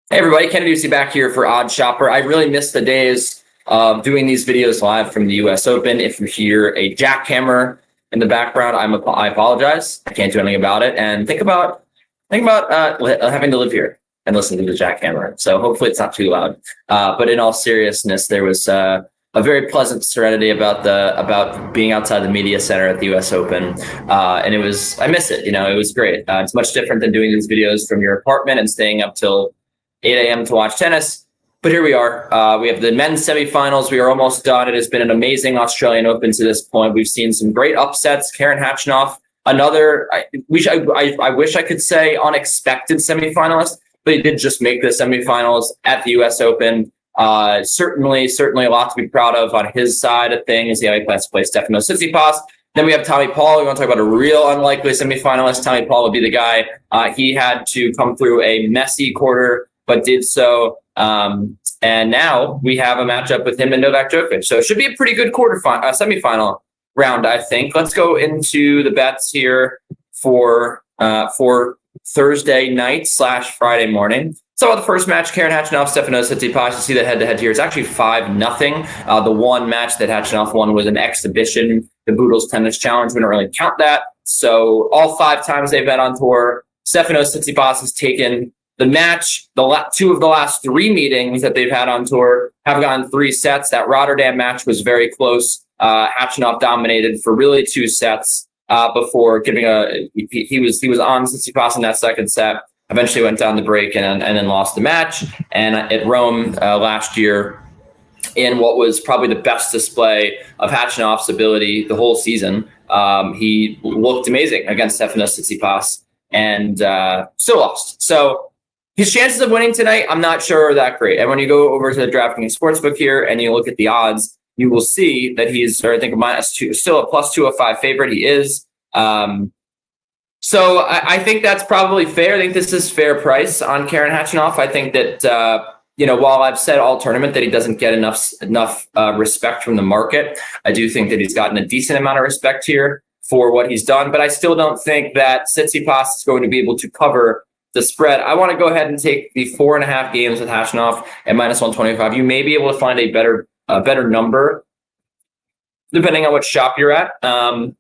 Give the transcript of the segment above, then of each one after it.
Hey everybody, Ken Ducey back here for Odd Shopper. I really miss the days of doing these videos live from the US Open. If you hear a jackhammer in the background, I apologize. I can't do anything about it. And think about having to live here and listen to the jackhammer. So hopefully it's not too loud. But in all seriousness, there was a very pleasant serenity about being outside the media center at the US Open. And I miss it. It was great. It's much different than doing these videos from your apartment and staying up till 8 a.m. to watch tennis. But here we are. We have the men's semifinals. We are almost done. It has been an amazing Australian Open to this point. We've seen some great upsets. Karen Khachanov, I wish I could say unexpected semifinalist, but he did just make the semifinals at the U.S. Open. Certainly a lot to be proud of on his side of things. He plans to play Stefanos Tsitsipas. Then we have Tommy Paul. We want to talk about a real unlikely semifinalist. Tommy Paul would be the guy. He had to come through a messy quarter, but did so. And now we have a matchup with him and Novak Djokovic. So it should be a pretty good semifinal round, I think. Let's go into the bets here for Thursday night / Friday morning. So the first match, Karen Khachanov, Stefanos Tsitsipas. You see the head-to-head here. It's actually 5-0. The one match that Khachanov won was an exhibition, the Boodles Tennis Challenge. We don't really count that. So all 5 times they've been on tour, Stefanos Tsitsipas has taken the match. Two of the last 3 meetings that they've had on tour have gone 3 sets. That Rotterdam match was very close. Khachanov dominated for really 2 sets before giving he was on Tsitsipas in that second set. Eventually went down the break and then lost the match. And at Rome last year, in what was probably the best display of Khachanov's ability the whole season, he looked amazing against Stefanos Tsitsipas and still lost. So his chances of winning tonight, I'm not sure are that great. And when you go over to the DraftKings Sportsbook here and you look at the odds, you will see that he's, I think, -2, still a +205 favorite. He is. So I think that's probably fair. I think this is fair price on Karen Khachanov. I think that, while I've said all tournament that he doesn't get enough respect from the market, I do think that he's gotten a decent amount of respect here for what he's done. But I still don't think that Tsitsipas is going to be able to cover the spread. I want to go ahead and take the 4.5 games with Khachanov at -125. You may be able to find a better number depending on what shop you're at. I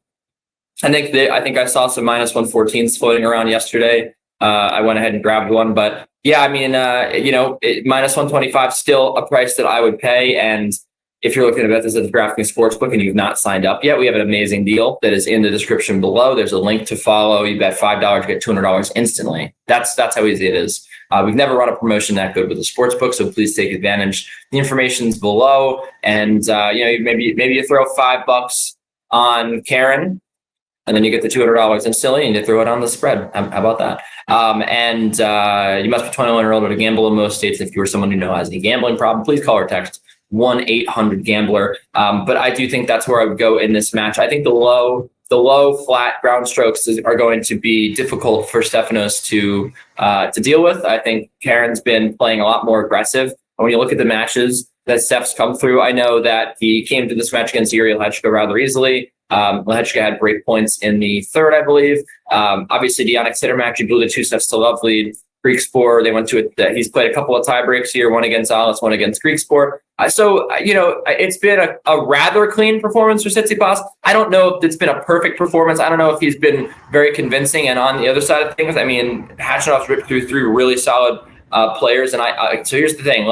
think I saw some -114s floating around yesterday. I went ahead and grabbed one, but yeah, I mean, -125 still a price that I would pay. And if you're looking to bet this at the DraftKings Sportsbook and you've not signed up yet, we have an amazing deal that is in the description below. There's a link to follow. You bet $5, get $200 instantly. That's how easy it is. We've never run a promotion that good with the Sportsbook, so please take advantage. The information's below, and maybe you throw $5 on Karen, and then you get the $200 instantly, and you throw it on the spread. How about that? You must be 21 or older to gamble in most states. If you are someone who has any gambling problem, please call or text 1-800-GAMBLER. But I do think that's where I would go in this match. I think the low flat ground strokes are going to be difficult for Stefanos to deal with. I think Karen's been playing a lot more aggressive. And when you look at the matches that Steph's come through, I know that he came to this match against Yuri Lehechka rather easily. Lehechka had break points in the third, I believe. Obviously, the Jannik Sinner match, he blew the 2-7 lead. Greek Sport, they went to it. He's played a couple of tie breaks here, one against Alice, one against Greek Sport. So, it's been a rather clean performance for Tsitsipas. I don't know if it's been a perfect performance. I don't know if he's been very convincing. And on the other side of things, I mean, Khachanov's ripped through 3 really solid players. And so here's the thing,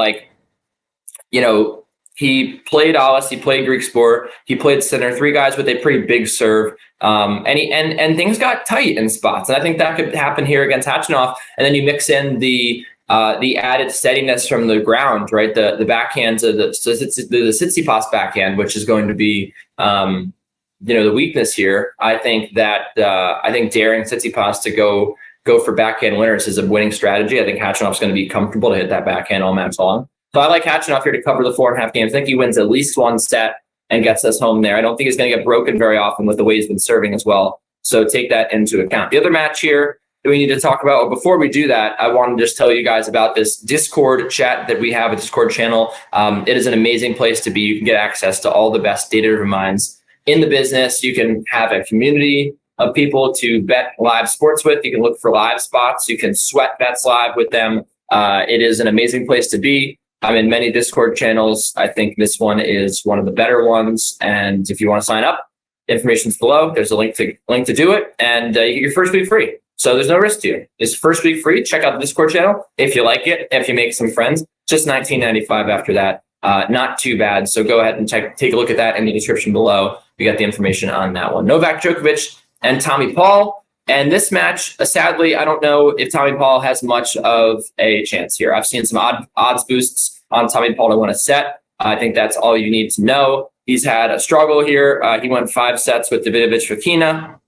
he played Alice, he played Greek Sport, he played Sinner, 3 guys with a pretty big serve. And things got tight in spots. And I think that could happen here against Khachanov. And then you mix in the added steadiness from the ground, right? The backhand to the Tsitsipas backhand, which is going to be, the weakness here. I think daring Tsitsipas to go for backhand winners is a winning strategy. I think Khachanov's going to be comfortable to hit that backhand all match long. So I like Khachanov here to cover the 4.5 games. I think he wins at least 1 set and gets us home there. I don't think he's going to get broken very often with the way he's been serving as well. So take that into account. The other match here that we need to talk about, before we do that, I want to just tell you guys about this Discord chat that we have, a Discord channel. It is an amazing place to be. You can get access to all the best data-driven minds in the business. You can have a community of people to bet live sports with. You can look for live spots. You can sweat bets live with them. It is an amazing place to be. I'm in many Discord channels. I think this one is one of the better ones. And if you want to sign up, information's below. There's a link to do it, and you get your first week free. So there's no risk to you. It's first week free. Check out the Discord channel if you like it. If you make some friends, just $19.95 after that. Not too bad. So go ahead and take a look at that in the description below. We got the information on that one. Novak Djokovic and Tommy Paul. And this match, sadly, I don't know if Tommy Paul has much of a chance here. I've seen some odds boosts on Tommy Paul to win a set. I think that's all you need to know. He's had a struggle here. He won 5 sets with Davidovich Fokina.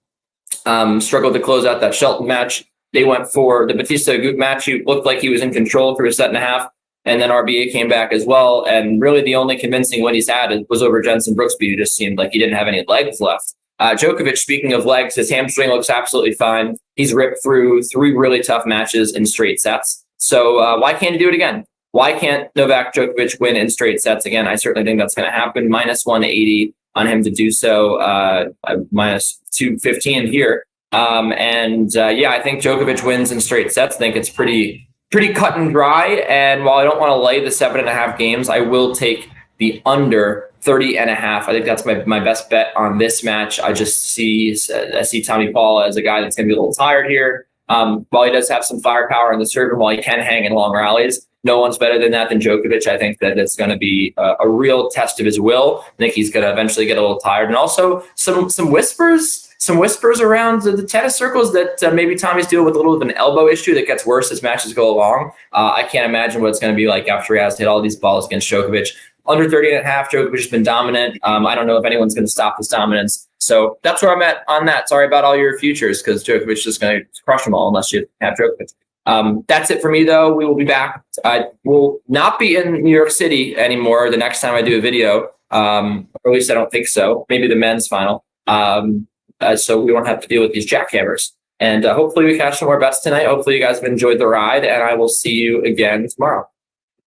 Struggled to close out that Shelton match. They went for the Batista Agut match. He looked like he was in control for a set and a half. And then RBA came back as well. And really the only convincing win he's had was over Jensen Brooksby, who just seemed like he didn't have any legs left. Djokovic, speaking of legs, his hamstring looks absolutely fine. He's ripped through 3 really tough matches in straight sets. So why can't he do it again? Why can't Novak Djokovic win in straight sets again? I certainly think that's going to happen. Minus 180 on him to do so. Minus 215 here. Yeah, I think Djokovic wins in straight sets. I think it's pretty cut and dry. And while I don't want to lay the 7.5 games, I will take the under 30.5. I think that's my best bet on this match. I see Tommy Paul as a guy that's going to be a little tired here. While he does have some firepower in the serve, and while he can hang in long rallies, no one's better than that than Djokovic. I think that it's going to be a real test of his will. I think he's going to eventually get a little tired. And also some whispers around the tennis circles that maybe Tommy's dealing with a little bit of an elbow issue that gets worse as matches go along. I can't imagine what it's going to be like after he has to hit all these balls against Djokovic. Under 30.5, Djokovic has been dominant. I don't know if anyone's going to stop his dominance. So that's where I'm at on that. Sorry about all your futures, because Djokovic is just going to crush them all unless you have Djokovic. That's it for me, though. We will be back. I will not be in New York City anymore the next time I do a video. Or at least I don't think so. Maybe the men's final. So we won't have to deal with these jackhammers. And hopefully we catch some more bets tonight. Hopefully you guys have enjoyed the ride, and I will see you again tomorrow.